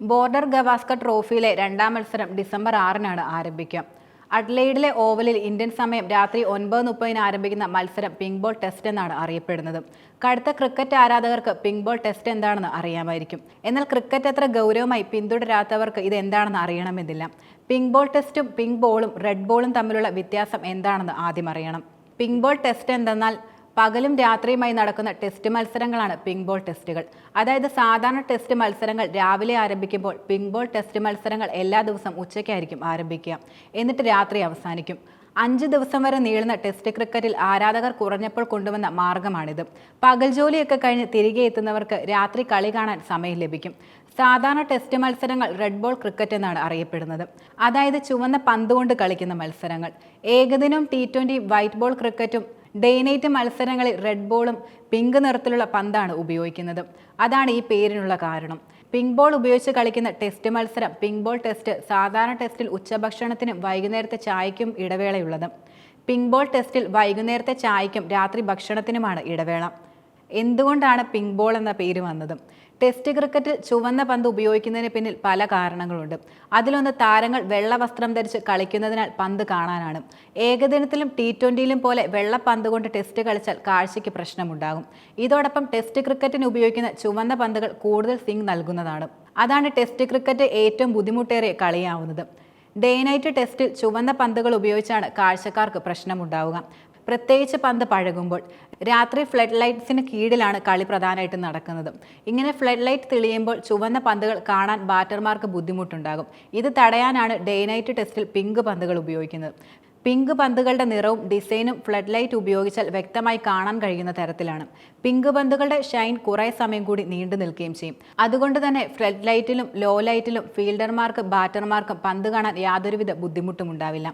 Border Gavaskar ട്രോഫിയിലെ രണ്ടാം മത്സരം December 6-നാണ് ആരംഭിക്കുക. അഡ്ലെയ്ഡിലെ ഓവലിൽ ഇന്ത്യൻ സമയം രാത്രി 9:30 ആരംഭിക്കുന്ന മത്സരം പിങ്ക് ബോൾ ടെസ്റ്റ് എന്നാണ് അറിയപ്പെടുന്നത്. കടുത്ത ക്രിക്കറ്റ് ആരാധകർക്ക് പിങ്ക് ബോൾ ടെസ്റ്റ് എന്താണെന്ന് അറിയാമായിരിക്കും. എന്നാൽ ക്രിക്കറ്റ് അത്ര ഗൗരവമായി പിന്തുടരാത്തവർക്ക് ഇത് എന്താണെന്ന് അറിയണമെന്നില്ല. പിങ്ക് ബോൾ ടെസ്റ്റും പിങ്ക് ബോളും റെഡ് ബോളും തമ്മിലുള്ള വ്യത്യാസം എന്താണെന്ന് ആദ്യം അറിയണം. പിങ്ക് ബോൾ ടെസ്റ്റ് എന്തെന്നാൽ പകലും രാത്രിയുമായി നടക്കുന്ന ടെസ്റ്റ് മത്സരങ്ങളാണ് പിങ്ക് ബോൾ ടെസ്റ്റുകൾ. അതായത് സാധാരണ ടെസ്റ്റ് മത്സരങ്ങൾ രാവിലെ ആരംഭിക്കുമ്പോൾ പിങ്ക് ബോൾ ടെസ്റ്റ് മത്സരങ്ങൾ എല്ലാ ദിവസവും ഉച്ചയ്ക്കായിരിക്കും ആരംഭിക്കുക, എന്നിട്ട് രാത്രി അവസാനിക്കും. 5 ദിവസം വരെ നീളുന്ന ടെസ്റ്റ് ക്രിക്കറ്റിൽ ആരാധകർ കുറഞ്ഞപ്പോൾ കൊണ്ടുവന്ന മാർഗമാണിത്. പകൽ ജോലിയൊക്കെ കഴിഞ്ഞ് തിരികെ എത്തുന്നവർക്ക് രാത്രി കളി കാണാൻ സമയം ലഭിക്കും. സാധാരണ ടെസ്റ്റ് മത്സരങ്ങൾ റെഡ് ബോൾ ക്രിക്കറ്റ് എന്നാണ് അറിയപ്പെടുന്നത്. അതായത് ചുവന്ന പന്ത് കൊണ്ട് കളിക്കുന്ന മത്സരങ്ങൾ. ഏകദിനവും T20 വൈറ്റ് ബോൾ ക്രിക്കറ്റും ഡേ നൈറ്റ് മത്സരങ്ങളിൽ റെഡ് ബോളും പിങ്ക് നിറത്തിലുള്ള പന്താണ് ഉപയോഗിക്കുന്നത്. അതാണ് ഈ പേരിനുള്ള കാരണം. പിങ്ക് ബോൾ ഉപയോഗിച്ച് കളിക്കുന്ന ടെസ്റ്റ് മത്സരം പിങ്ക് ബോൾ ടെസ്റ്റ്. സാധാരണ ടെസ്റ്റിൽ ഉച്ചഭക്ഷണത്തിനും വൈകുന്നേരത്തെ ചായയ്ക്കും ഇടവേളയുള്ളത്. പിങ്ക് ബോൾ ടെസ്റ്റിൽ വൈകുന്നേരത്തെ ചായയ്ക്കും രാത്രി ഭക്ഷണത്തിനുമാണ് ഇടവേള. എന്തുകൊണ്ടാണ് പിങ്ക് ബോൾ എന്ന പേര് വന്നത്? ടെസ്റ്റ് ക്രിക്കറ്റിൽ ചുവന്ന പന്ത് ഉപയോഗിക്കുന്നതിന് പിന്നിൽ പല കാരണങ്ങളുണ്ട്. അതിലൊന്ന് താരങ്ങൾ വെള്ള വസ്ത്രം ധരിച്ച് കളിക്കുന്നതിനാൽ പന്ത് കാണാനാണ്. ഏകദിനത്തിലും T20യിലും പോലെ വെള്ള പന്ത് കൊണ്ട് ടെസ്റ്റ് കളിച്ചാൽ കാഴ്ചയ്ക്ക് പ്രശ്നമുണ്ടാകും. ഇതോടൊപ്പം ടെസ്റ്റ് ക്രിക്കറ്റിന് ഉപയോഗിക്കുന്ന ചുവന്ന പന്തുകൾ കൂടുതൽ സ്വിംഗ് നൽകുന്നതാണ്. അതാണ് ടെസ്റ്റ് ക്രിക്കറ്റ് ഏറ്റവും ബുദ്ധിമുട്ടേറിയ കളിയാവുന്നത്. ഡേ നൈറ്റ് ടെസ്റ്റിൽ ചുവന്ന പന്തുകൾ ഉപയോഗിച്ചാണ് കാഴ്ചക്കാർക്ക് പ്രശ്നമുണ്ടാവുക, പ്രത്യേകിച്ച് പന്ത് പഴകുമ്പോൾ. രാത്രി ഫ്ലഡ് ലൈറ്റ്സിന് കീഴിലാണ് കളി പ്രധാനമായിട്ടും നടക്കുന്നത്. ഇങ്ങനെ ഫ്ലഡ് ലൈറ്റ് തെളിയുമ്പോൾ ചുവന്ന പന്തുകൾ കാണാൻ ബാറ്റർമാർക്ക് ബുദ്ധിമുട്ടുണ്ടാകും. ഇത് തടയാനാണ് ഡേ നൈറ്റ് ടെസ്റ്റിൽ പിങ്ക് പന്തുകൾ ഉപയോഗിക്കുന്നത്. പിങ്ക് പന്തുകളുടെ നിറവും ഡിസൈനും ഫ്ലഡ് ലൈറ്റ് ഉപയോഗിച്ചാൽ വ്യക്തമായി കാണാൻ കഴിയുന്ന തരത്തിലാണ്. പിങ്ക് പന്തുകളുടെ ഷൈൻ കുറേ സമയം കൂടി നീണ്ടു നിൽക്കുകയും ചെയ്യും. അതുകൊണ്ട് തന്നെ ഫ്ലഡ് ലൈറ്റിലും ലോ ലൈറ്റിലും ഫീൽഡർമാർക്കും ബാറ്റർമാർക്കും പന്ത് കാണാൻ യാതൊരുവിധ ബുദ്ധിമുട്ടും ഉണ്ടാവില്ല.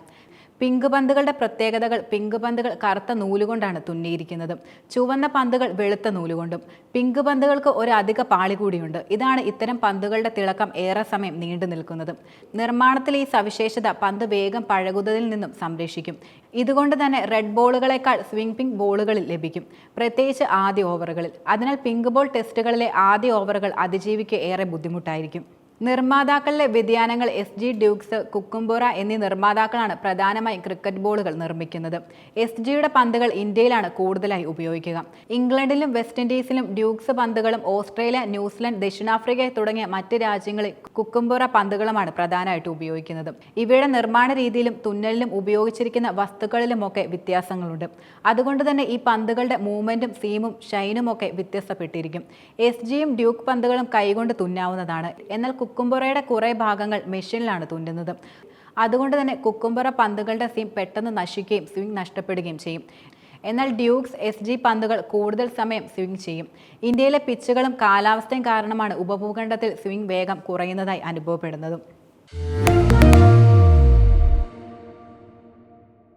പിങ്ക് പന്തുകളുടെ പ്രത്യേകതകൾ: പിങ്ക് പന്തുകൾ കറുത്ത നൂലുകൊണ്ടാണ് തുന്നിയിരിക്കുന്നത്, ചുവന്ന പന്തുകൾ വെളുത്ത നൂലുകൊണ്ടും. പിങ്ക് പന്തുകൾക്ക് ഒരു അധിക പാളി കൂടിയുണ്ട്. ഇതാണ് ഇത്തരം പന്തുകളുടെ തിളക്കം ഏറെ സമയം നീണ്ടു നിൽക്കുന്നത്. നിർമ്മാണത്തിലെ ഈ സവിശേഷത പന്ത് വേഗം പഴകുന്നതിൽ നിന്നും സംരക്ഷിക്കും. ഇതുകൊണ്ട് തന്നെ റെഡ് ബോളുകളെക്കാൾ സ്വിംഗ് പിങ്ക് ബോളുകളിൽ ലഭിക്കും, പ്രത്യേകിച്ച് ആദ്യ ഓവറുകളിൽ. അതിനാൽ പിങ്ക് ബോൾ ടെസ്റ്റുകളിലെ ആദ്യ ഓവറുകൾ അതിജീവിക്കുക ഏറെ ബുദ്ധിമുട്ടായിരിക്കും. നിർമ്മാതാക്കളിലെ വ്യതിയാനങ്ങൾ: SG ഡ്യൂക്സ്, കുക്കുംബോറ എന്നീ നിർമ്മാതാക്കളാണ് പ്രധാനമായും ക്രിക്കറ്റ് ബോളുകൾ നിർമ്മിക്കുന്നത്. SGയുടെ പന്തുകൾ ഇന്ത്യയിലാണ് കൂടുതലായി ഉപയോഗിക്കുക. ഇംഗ്ലണ്ടിലും വെസ്റ്റ് ഇൻഡീസിലും ഡ്യൂക്സ് പന്തുകളും ഓസ്ട്രേലിയ, ന്യൂസിലൻഡ്, ദക്ഷിണാഫ്രിക്ക തുടങ്ങിയ മറ്റ് രാജ്യങ്ങളിൽ കുക്കുംബോറ പന്തുകളുമാണ് പ്രധാനമായിട്ട് ഉപയോഗിക്കുന്നത്. ഇവയുടെ നിർമ്മാണ രീതിയിലും തുന്നലിലും ഉപയോഗിച്ചിരിക്കുന്ന വസ്തുക്കളിലുമൊക്കെ വ്യത്യാസങ്ങളുണ്ട്. അതുകൊണ്ട് തന്നെ ഈ പന്തുകളുടെ മൂവ്മെന്റും സീമും ഷൈനും ഒക്കെ വ്യത്യസ്തപ്പെട്ടിരിക്കും. SGയും ഡ്യൂക്ക് പന്തുകളും കൈകൊണ്ട് തുന്നാവുന്നതാണ്. എന്നാൽ കുക്കുംബോറയുടെ കുറേ ഭാഗങ്ങൾ മെഷീനിലാണ് തുന്നുന്നത്. അതുകൊണ്ട് തന്നെ കുക്കുംബോറ പന്തുകളുടെ സീം പെട്ടെന്ന് നശിക്കുകയും സ്വിംഗ് നഷ്ടപ്പെടുകയും ചെയ്യും. എന്നാൽ ഡ്യൂക്സ്, SG പന്തുകൾ കൂടുതൽ സമയം സ്വിംഗ് ചെയ്യും. ഇന്ത്യയിലെ പിച്ചുകളും കാലാവസ്ഥയും കാരണമാണ് ഉപഭൂഖണ്ഡത്തിൽ സ്വിംഗ് വേഗം കുറയുന്നതായി അനുഭവപ്പെടുന്നതും.